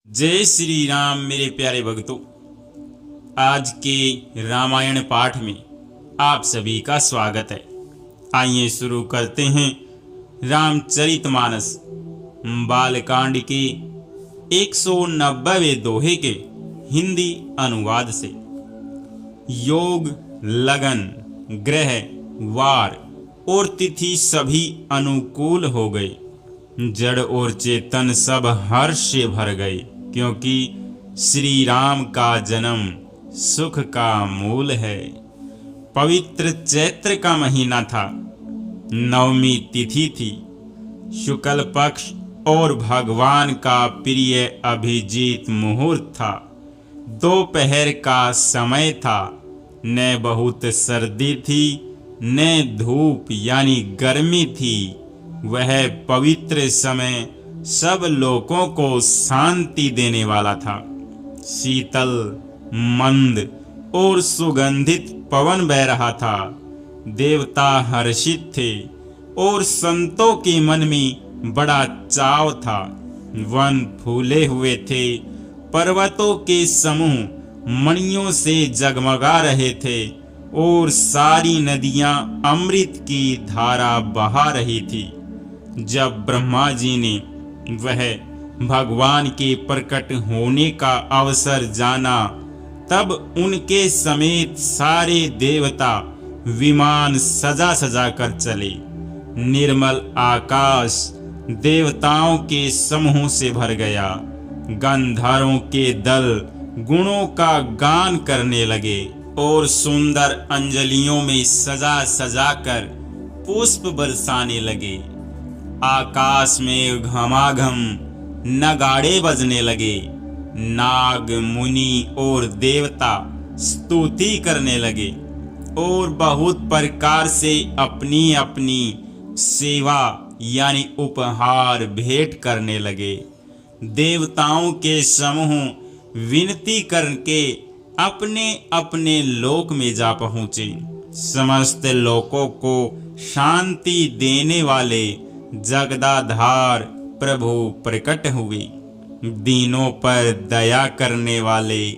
जय श्री राम मेरे प्यारे भक्तों। आज के रामायण पाठ में आप सभी का स्वागत है। आइए शुरू करते हैं रामचरितमानस बालकांड के 190वें दोहे के हिंदी अनुवाद से। योग, लगन, ग्रह, वार और तिथि सभी अनुकूल हो गए। जड़ और चेतन सब हर्ष से भर गए, क्योंकि श्री राम का जन्म सुख का मूल है। पवित्र चैत्र का महीना था, नवमी तिथि थी, शुक्ल पक्ष और भगवान का प्रिय अभिजीत मुहूर्त था। दोपहर का समय था, न बहुत सर्दी थी न धूप यानी गर्मी थी। वह पवित्र समय सब लोगों को शांति देने वाला था। शीतल, मंद और सुगंधित पवन बह रहा था। देवता हर्षित थे और संतों के मन में बड़ा चाव था। वन फूले हुए थे, पर्वतों के समूह मणियों से जगमगा रहे थे और सारी नदियां अमृत की धारा बहा रही थी। जब ब्रह्मा जी ने वह भगवान के प्रकट होने का अवसर जाना, तब उनके समेत सारे देवता विमान सजा सजा कर चले। निर्मल आकाश देवताओं के समूह से भर गया। गंधर्वों के दल गुणों का गान करने लगे और सुंदर अंजलियों में सजा सजा कर पुष्प बरसाने लगे। आकाश में घमाघम नगाड़े बजने लगे। नाग, मुनि और देवता स्तुति करने लगे और बहुत प्रकार से अपनी अपनी सेवा यानी उपहार भेंट करने लगे। देवताओं के समूह विनती करके अपने अपने लोक में जा पहुँचे। समस्त लोकों को शांति देने वाले जगदाधार प्रभु प्रकट हुए। दीनों पर दया करने वाले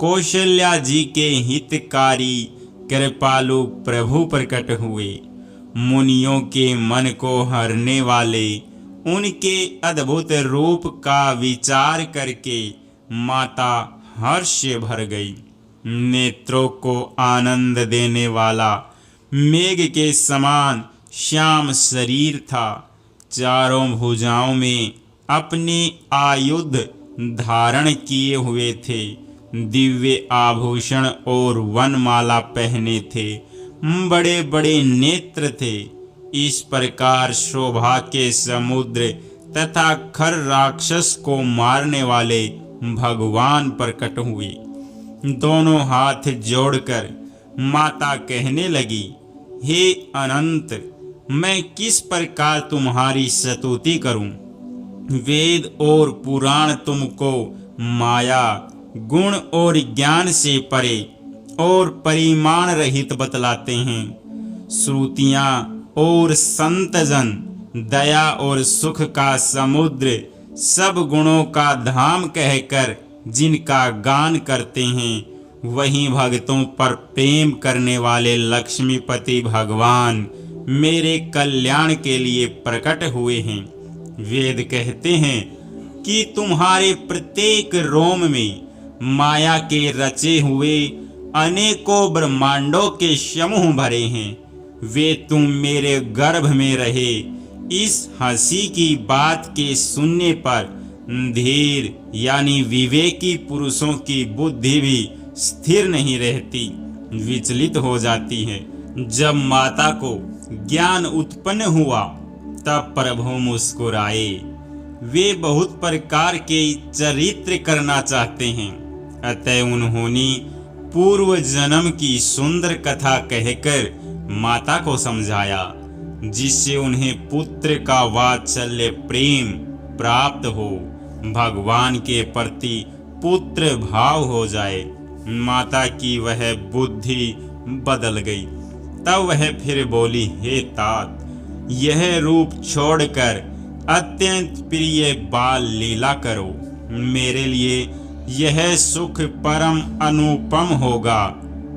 कौशल्या जी के हितकारी कृपालु प्रभु प्रकट हुए। मुनियों के मन को हरने वाले उनके अद्भुत रूप का विचार करके माता हर्ष से भर गई। नेत्रों को आनंद देने वाला मेघ के समान श्याम शरीर था। चारों भुजाओं में अपने आयुध धारण किए हुए थे। दिव्य आभूषण और वनमाला पहने थे। बड़े बड़े नेत्र थे। इस प्रकार शोभा के समुद्र तथा खर राक्षस को मारने वाले भगवान प्रकट हुए। दोनों हाथ जोड़कर माता कहने लगी, हे अनंत, मैं किस प्रकार तुम्हारी स्तुति करूं? वेद और पुराण तुमको माया, गुण और ज्ञान से परे और परिमाण रहित बतलाते हैं। श्रुतियां और संतजन दया और सुख का समुद्र, सब गुणों का धाम कहकर जिनका गान करते हैं, वही भक्तों पर प्रेम करने वाले लक्ष्मीपति भगवान मेरे कल्याण के लिए प्रकट हुए हैं। वेद कहते हैं कि तुम्हारे प्रत्येक रोम में माया के रचे हुए अनेकों ब्रह्मांडों के समूह भरे हैं। वे तुम मेरे गर्भ में रहे। इस हंसी की बात के सुनने पर धीर यानी विवेकी पुरुषों की बुद्धि भी स्थिर नहीं रहती, विचलित हो जाती है। जब माता को ज्ञान उत्पन्न हुआ, तब प्रभु मुस्कुराए। वे बहुत प्रकार के चरित्र करना चाहते हैं, अतः उन्होंने पूर्व जन्म की सुंदर कथा कहकर माता को समझाया, जिससे उन्हें पुत्र का वात्सल्य प्रेम प्राप्त हो, भगवान के प्रति पुत्र भाव हो जाए। माता की वह बुद्धि बदल गई। तब वह फिर बोली, हे तात, यह रूप छोड़कर अत्यंत प्रिय बाल लीला करो। मेरे लिए यह सुख परम अनुपम होगा।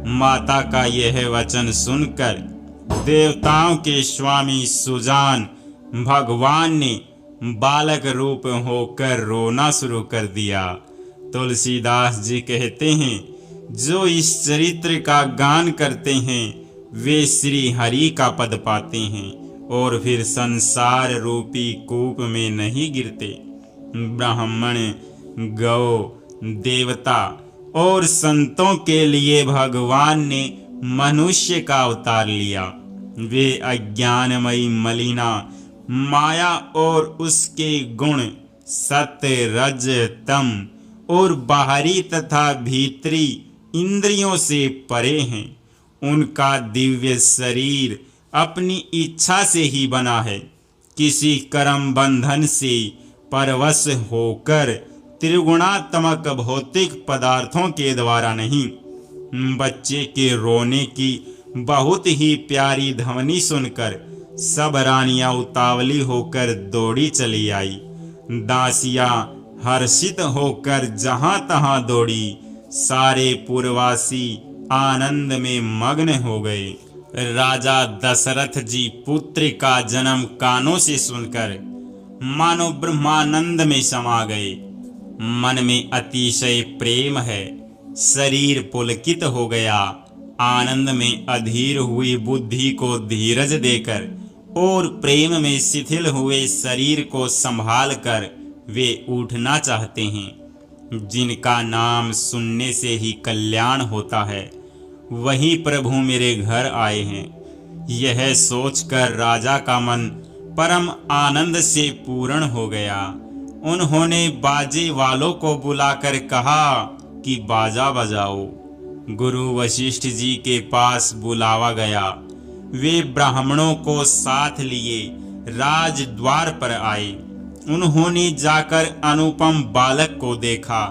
माता का यह वचन सुनकर देवताओं के स्वामी सुजान भगवान ने बालक रूप होकर रोना शुरू कर दिया। तुलसीदास जी कहते हैं, जो इस चरित्र का गान करते हैं वे श्री हरि का पद पाते हैं और फिर संसार रूपी कूप में नहीं गिरते। ब्राह्मण, गौ, देवता और संतों के लिए भगवान ने मनुष्य का अवतार लिया। वे अज्ञानमयी मलिना माया और उसके गुण सत्य, रज, तम और बाहरी तथा भीतरी इंद्रियों से परे हैं। उनका दिव्य शरीर अपनी इच्छा से ही बना है, किसी कर्म बंधन से परवश होकर त्रिगुणात्मक भौतिक पदार्थों के द्वारा नहीं। बच्चे के रोने की बहुत ही प्यारी ध्वनि सुनकर सब रानियां उतावली होकर दौड़ी चली आई। दासियां हर्षित होकर जहां तहां दौड़ी। सारे पूर्ववासी आनंद में मग्न हो गए। राजा दशरथ जी पुत्र का जन्म कानों से सुनकर मानो ब्रह्मानंद में समा गए। मन में अतिशय प्रेम है, शरीर पुलकित हो गया। आनंद में अधीर हुई बुद्धि को धीरज देकर और प्रेम में शिथिल हुए शरीर को संभाल कर वे उठना चाहते हैं। जिनका नाम सुनने से ही कल्याण होता है, वही प्रभु मेरे घर आए हैं। यह सोचकर राजा का मन परम आनंद से पूर्ण हो गया। उन्होंने बाजे वालों को बुलाकर कहा कि बाजा बजाओ। गुरु वशिष्ठ जी के पास बुलावा गया। वे ब्राह्मणों को साथ लिए राजद्वार पर आए। उन्होंने जाकर अनुपम बालक को देखा,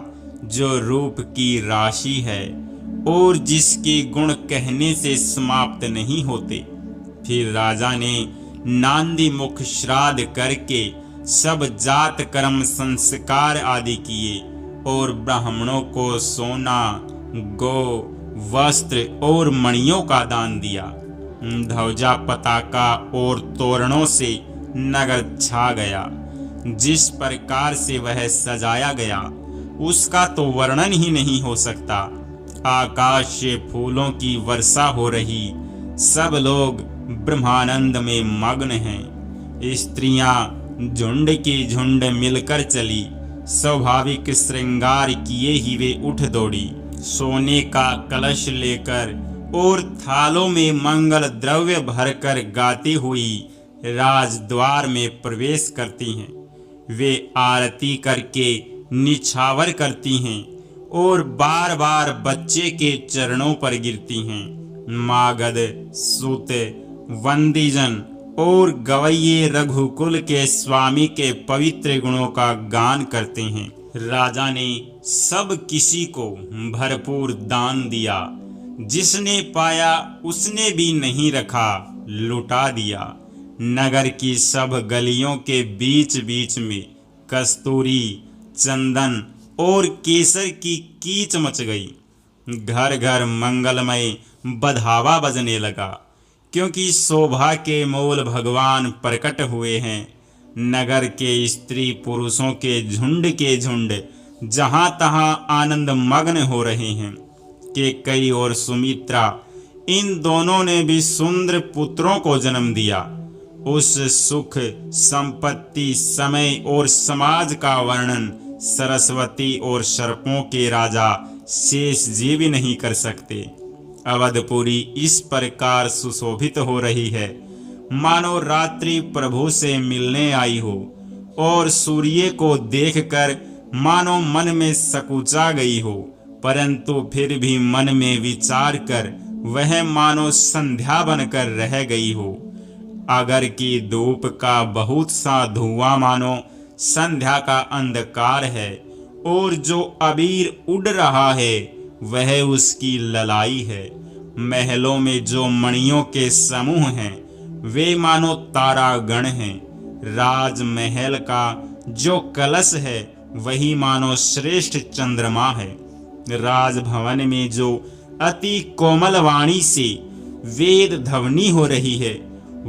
जो रूप की राशि है और जिसके गुण कहने से समाप्त नहीं होते। फिर राजा ने नांदी मुख श्राद्ध करके सब जात कर्म संस्कार आदि किए और ब्राह्मणों को सोना, गौ, वस्त्र और मणियों का दान दिया। ध्वजा, पताका और तोरणों से नगर छा गया। जिस प्रकार से वह सजाया गया उसका तो वर्णन ही नहीं हो सकता। आकाश से फूलों की वर्षा हो रही, सब लोग ब्रह्मानंद में मग्न हैं। स्त्रियां झुंड की झुंड मिलकर चली। स्वाभाविक श्रृंगार किए ही वे उठ दौड़ी। सोने का कलश लेकर और थालों में मंगल द्रव्य भरकर गाती हुई राजद्वार में प्रवेश करती हैं। वे आरती करके निछावर करती हैं और बार बार बच्चे के चरणों पर गिरती हैं। मागध, सूत, वंदीजन और गवैये रघुकुल के स्वामी के पवित्र गुणों का गान करते हैं। राजा ने सब किसी को भरपूर दान दिया। जिसने पाया उसने भी नहीं रखा, लुटा दिया। नगर की सब गलियों के बीच बीच में कस्तूरी, चंदन और केसर की कीच मच गई। घर घर मंगलमय बधावा बजने लगा, क्योंकि शोभा के मूल भगवान प्रकट हुए हैं। नगर के स्त्री पुरुषों के झुंड जहां तहां आनंद मग्न हो रहे हैं। केकई और सुमित्रा, इन दोनों ने भी सुंदर पुत्रों को जन्म दिया। उस सुख, संपत्ति, समय और समाज का वर्णन सरस्वती और सर्पों के राजा शेष जी भी नहीं कर सकते। अवधपुरी इस प्रकार सुशोभित हो रही है, मानो रात्रि प्रभु से मिलने आई हो, और सूर्य को देखकर मानो मन में सकुचा गई हो, परंतु फिर भी मन में विचार कर वह मानो संध्या बनकर रह गई हो। अगर की धूप का बहुत सा धुआं मानो संध्या का अंधकार है, और जो अबीर उड़ रहा है वह उसकी ललाई है। महलों में जो मणियों के समूह हैं वे मानो तारागण हैं। राजमहल का जो कलश है वही मानो श्रेष्ठ चंद्रमा है। राजभवन में जो अति कोमल वाणी से वेद ध्वनि हो रही है,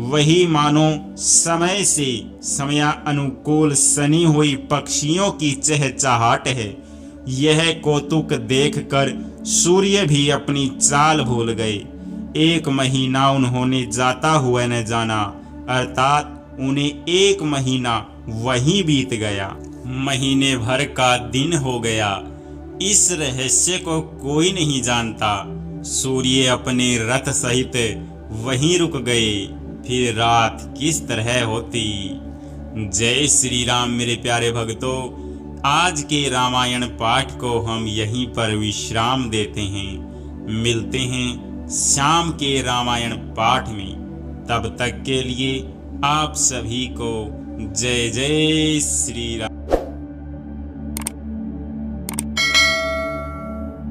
वही मानो समय से समयानुकूल सनी हुई पक्षियों की चहचहाट है। यह कौतुक देखकर सूर्य भी अपनी चाल भूल गए। 1 महीना उन्होंने जाता हुआ न जाना, अर्थात उन्हें 1 महीना वहीं बीत गया। महीने भर का दिन हो गया। इस रहस्य को कोई नहीं जानता। सूर्य अपने रथ सहित वहीं रुक गए। फिर रात किस तरह होती। जय श्री राम मेरे प्यारे भक्तों। आज के रामायण पाठ को हम यहीं पर विश्राम देते हैं। मिलते हैं शाम के रामायण पाठ में। तब तक के लिए आप सभी को जय जय श्री राम।